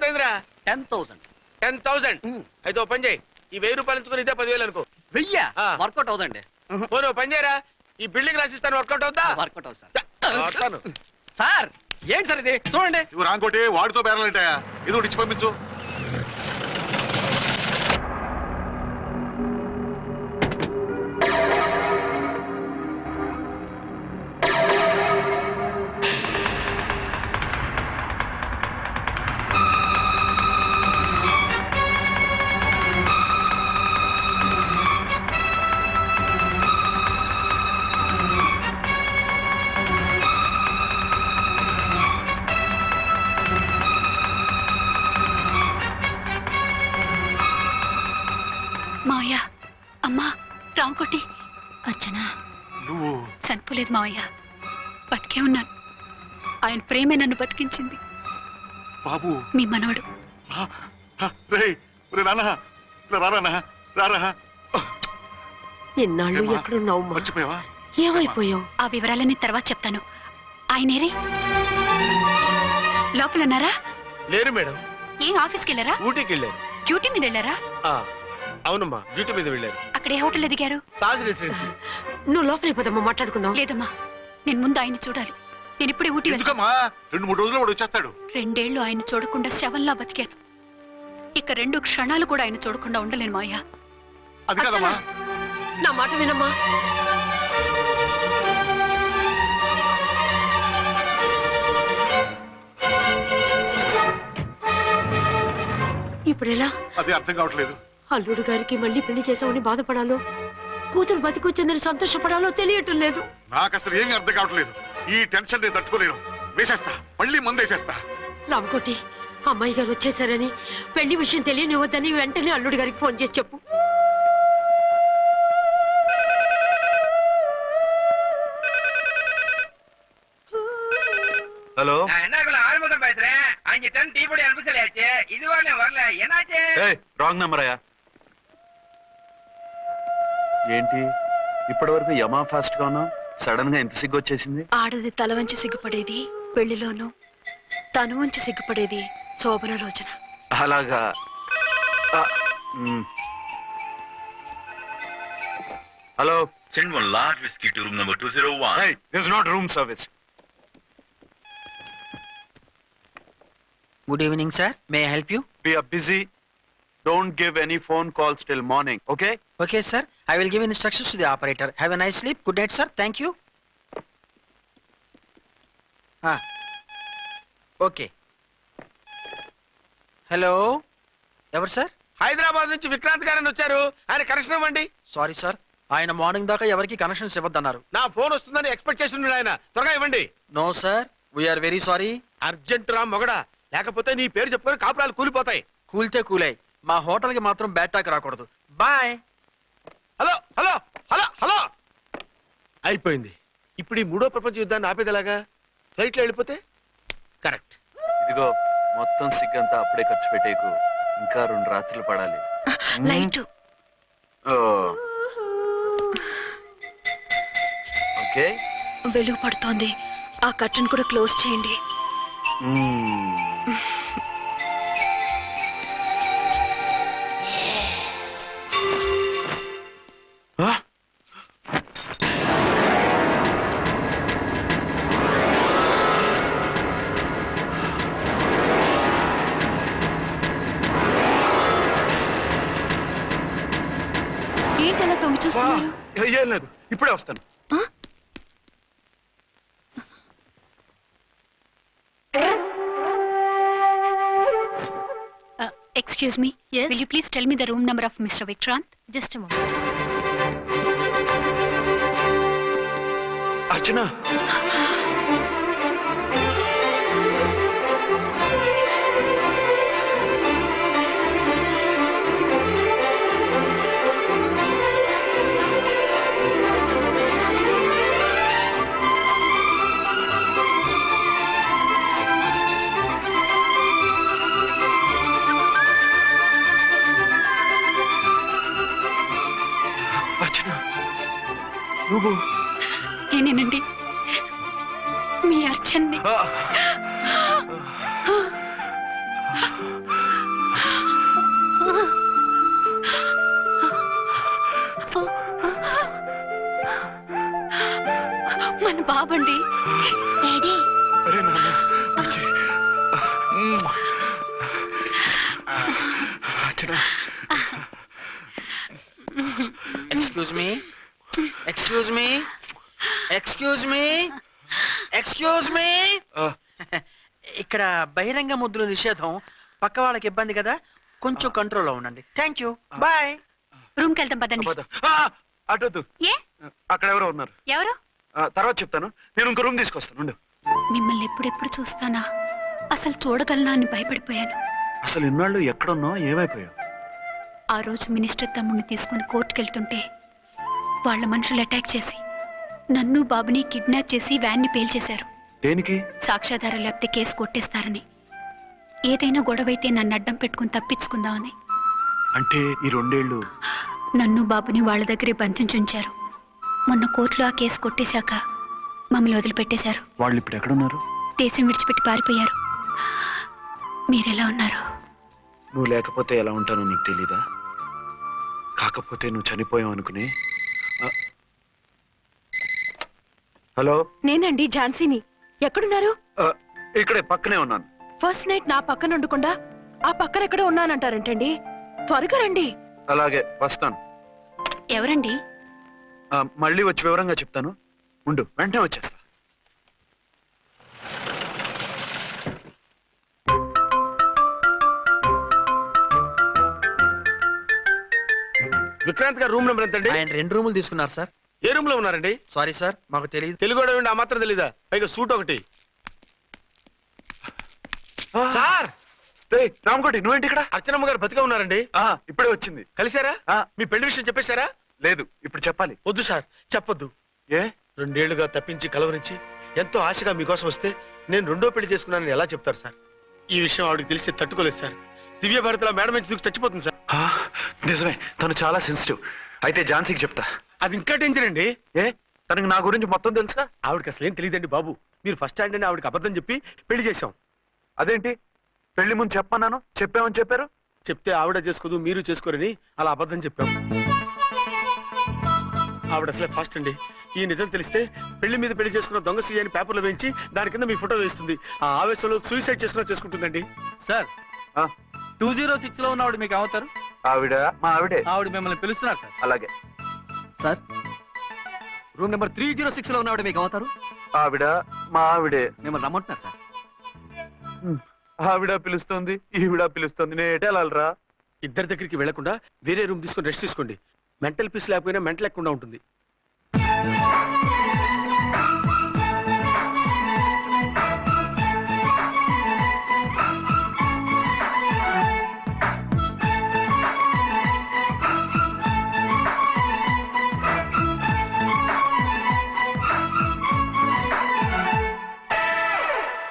10,000. 10,000 అయితే ఓ పని చేయి, ఈ 1000 రూపాయలు ఇచ్చుకుని ఇదే 10,000 అనుకో. 1000 వర్కౌట్ అవుదండి. పోనీ పని చేయరా, ఈ బిల్డింగ్ రాసిస్తాను, వర్కౌట్ అవుతా? వర్కౌట్ అవుతుంది సార్. ఏంటి సార్ ఇది? చూడండి. ఇవి రాంకోటి వాడితో బేరాలంటాయా? ఇది ఇచ్చి పంపించు. మావయ్య, అమ్మా, రాంకోటి. అర్చన, నువ్వు చనిపోలేదు మావయ్య, బతికే ఉన్నాను. ఆయన ప్రేమే నన్ను బతికించింది. బాబు, మీ మనవడు. ఎన్నాళ్ళు ఎక్కడున్నావు? మర్చిపోయావా? ఏమైపోయావు? ఆ వివరాలన్నీ తర్వాత చెప్తాను. ఆయనేరే లోపల ఉన్నారా? లేరు మేడం. ఏ ఆఫీస్కి వెళ్ళారా? ఊటీకి వెళ్ళారు. డ్యూటీ మీద వెళ్ళారా? అవునమ్మా, డ్యూటీ మీద వెళ్ళారు. అక్కడ ఏ హోటల్ ఎదిగారు? తాజ్ రెసిడెన్సీ. నువ్వు లోపలికి పోదమ్మా, మాట్లాడుకుందాం. లేదమ్మా, నేను ముందు ఆయన చూడాలి. నేను ఇప్పుడే ఊటీ వెళ్తాను. 2-3 రోజుల్లో వాడు వచ్చేస్తాడు. 2 ఏళ్లు ఆయన చూడకుండా శవంలా బతికాను. ఇక 2 క్షణాలు కూడా ఆయన చూడకుండా ఉండలేను మావయ్య. అది కదమ్మా. నా మాట వినమ్మా. ఇప్పుడు ఎలా? అది అర్థం కావట్లేదు. అల్లుడు గారికి మళ్ళీ పెళ్లి చేసామని బాధపడాలో, కూతురు బతికొచ్చిందని సంతోషపడాలో తెలియటం లేదు. నాకు అసలు ఏమీ అర్థం కావట్లేదు. ఈ టెన్షన్ నేను తట్టుకోలేను. వేసేస్తా, మళ్ళీ మందేసేస్తా. రామకోటి, అమ్మాయి గారు వచ్చేసారని, పెళ్లి విషయం తెలియనివ్వద్దని వెంటనే అల్లుడు గారికి ఫోన్ చేసి చెప్పు. ஹலோ, ஆறுமுகம் பேசுறேன். அஞ்சு டன் டீ பொடி அனுப்ப சொல்லியாச்சு. இதுவரை வரல, என்னாச்சு? రాంగ్ నెంబర్ అయ్యా. ఏంటి ఇప్పటి వరకు యమా ఫాస్ట్ గా ఉన్నావు, సడన్ గా ఎంత సిగ్గు వచ్చేసింది? ఆడది తల వంచి సిగ్గుపడేది పెళ్లిలోనూ, తను వంచి సిగ్గుపడేది శోభన రోజున. అలాగా. Hello, send one large whiskey to room number 201. hey, this is not room service. Good evening, sir. May I help you? We are busy. Don't give any phone calls till morning, okay? Okay, sir. I will give instructions to the operator. Have a nice sleep. Good night, sir. Thank you. Okay. Hello. ఎవరు sir? Hyderabad నుంచి విక్రాంత్ గారని వచ్చారు. ఆయన connection ఇవ్వండి. Sorry sir, ఆయన morning దాకా ఎవరికి connections ఇవ్వద్దన్నారు. నా ఫోన్ వస్తుందని ఎక్స్పెక్ట్ చేస్తున్నాడు ఆయన. త్వరగా ఇవ్వండి. No sir, we're very sorry. Urgent రా మొగడా, లేకపోతే నీ పేరు చెప్పుకొని కాపురాలు కూలిపోతాయి. కూల్తే కూలాయి, మా హోటల్ కి మాత్రం బ్యాడ్ టాక్ రాకూడదు. Bye. Hello hello hello hello. అయిపోయింది. ఇప్పుడు ఈ 3వ ప్రపంచ యుద్ధాన్ని ఆపేదిలాగా? ఫ్లైట్లో వెళ్ళిపోతే కరెక్ట్. ఇదిగో మొత్తం సిగ్గంతా అప్పుడే ఖర్చు పెట్టేకు. ఇంకా 2 రాత్రులు పడాలి. లైట్. ఓకే, వెలుగు పడుతోంది. ఆ కర్టన్ కూడా క్లోజ్ చేయండి. ఏంటలా తొంగి చూస్తున్నారు? ఏం లేదు, ఇప్పుడే వస్తాను. Excuse me. Yes. Will you please tell me the room number of Mr. Vikrant? Just a moment. Archana. నువ్వు నేనేనండి, మీ అర్చన్ని. మన బాబండి. డాడీ, అరే నాన్న, బుజ్జి. అచ్చడా. Excuse me, excuse me, excuse me, excuse me. ఆ, ఇక్కడ బహిరంగ ముద్దుల నిషేధం, పక్క వాళ్ళకి ఇబ్బంది కదా, కొంచెం కంట్రోల్లో ఉండండి. Thank you, bye. రూమ్కి వెళ్తాం పదండి. అబద్ధం. అటొద్దు, ఏ అక్కడ ఎవరో ఉన్నారు. ఎవరు? తర్వాత చెప్తాను. నేను ఇంకో రూమ్ తీసుకొస్తాను ఉండు. మిమ్మల్ని ఎప్పుడెప్పుడు చూస్తానా, అసలు చూడగలనా అని భయపడిపోయాను. అసలు ఇన్నాళ్ళు ఎక్కడున్నావు, ఏమైపోయావు? ఆ రోజు మినిస్టర్ తమ్ముడిని తీసుకుని కోర్టుకెళ్తుంటే వాళ్ళ మనుషులు అటాక్ చేసి నన్ను బాబుని కిడ్నాప్ చేసి వ్యాన్ని పేల్చేశారు. దేనికి? సాక్ష్యాధారం లేకపోతే కేసు కొట్టేస్తారని. ఏదైనా గొడవైతే నన్ను అడ్డం పెట్టుకుని తప్పించుకుందామని. అంటే ఈ 2 ఏళ్ళు నన్ను బాబుని వాళ్ళ దగ్గరే బంధించుంచారు. మొన్న కోర్టులో ఆ కేసు కొట్టేశాక మమ్మల్ని వదిలిపెట్టేశారు. వాళ్ళు ఇప్పుడు ఎక్కడున్నారు? దేశం విడిచిపెట్టి పారిపోయారు. మీరెలా ఉన్నారు? నువ్వు లేకపోతే ఎలా ఉంటానో నీకు తెలీదా? కాకపోతే నువ్వు చనిపోయావు అనుకుని. హలో, నేనండి ఝాన్సీని. ఎక్కడున్నారు? ఇక్కడే పక్కనే ఉన్నాను. ఫస్ట్ నైట్ నా పక్కన ఉండకుండా ఆ పక్కన ఎక్కడ ఉన్నానంటారేంటండి? త్వరగా రండి. అలాగే వస్తాను. ఎవరండి? మళ్ళీ వచ్చి వివరంగా చెప్తాను. ఉండు, వెంటనే వచ్చేస్తా. విక్రాంత్ గారు రూమ్ నెంబర్ ఎంతండి? ఆయన 2 రూములు తీసుకున్నారు సార్. ఏ రూమ్ లో ఉన్నారండి? సారీ సార్, మాకు తెలియదు. తెలుగు ఆ మాత్రం తెలీదా? పైగా సూట్ ఒకటి. సార్, రామకోటి నువ్వేంటి ఇక్కడ? అర్చనమ్మ గారు బతిగా ఉన్నారండి. ఇప్పుడే వచ్చింది. కలిసారా? ఆ. మీ పెళ్లి విషయం చెప్పేశారా? లేదు, ఇప్పుడు చెప్పాలి. వద్దు సార్, చెప్పొద్దు. ఏ? 2 ఏళ్లుగా తప్పించి కలవరించి ఎంతో ఆశగా మీకోసం వస్తే నేను 2వ పెళ్లి చేసుకున్నానని ఎలా చెప్తారు సార్? ఈ విషయం ఆవిడకి తెలిసి తట్టుకోలేదు సార్. దివ్య భారతిలో మేడం నుంచి దూకి చచ్చిపోతుంది సార్. నిజమే, తను చాలా సెన్సిటివ్. అయితే ఝాన్సీకి చెప్తా. అది ఇంకా డేంజర్ అండి. ఏ, తనకి నా గురించి మొత్తం తెలుసా? ఆవిడకి అసలు ఏం తెలియదండి బాబు. మీరు ఫస్ట్ హ్యాండ్ అని ఆవిడకి అబద్ధం చెప్పి పెళ్లి చేశాం. అదేంటి, పెళ్లి ముందు చెప్పన్నాను, చెప్పామని చెప్పారు. చెప్తే ఆవిడ చేసుకోదు, మీరు చేసుకోరని అలా అబద్ధం చెప్పాం. ఆవిడ అసలే ఫాస్ట్ అండి. ఈ నిజం తెలిస్తే పెళ్లి మీద పెళ్లి చేసుకున్న దొంగ సీ అని పేపర్లో వేయించి దాని కింద మీ ఫోటో వేస్తుంది. ఆ ఆవేశంలో సూసైడ్ చేసుకుంటుందండి. సార్, 206 లో ఉన్నవాడు మీకు అవుతారు? ఆవిడ మా ఆవిడే. ఆవిడ మిమ్మల్ని పిలుస్తున్నారు సార్. అలాగే సార్, రూమ్ నెంబర్ 306 లో ఉన్నవాడు మీకు అవుతారు? ఆవిడ మా ఆవిడే. మిమ్మల్ని రమ్మంటున్నారు సార్. ఆవిడ పిలుస్తుంది, ఈవిడ పిలుస్తుంది, నేటే వెళ్ళాలరా. ఇద్దరి దగ్గరికి వెళ్లకుండా వేరే రూమ్ తీసుకొని రెస్ట్ తీసుకోండి. మెంటల్ పీస్ లేకపోయినా మెంటల్ లేకుండా ఉంటుంది.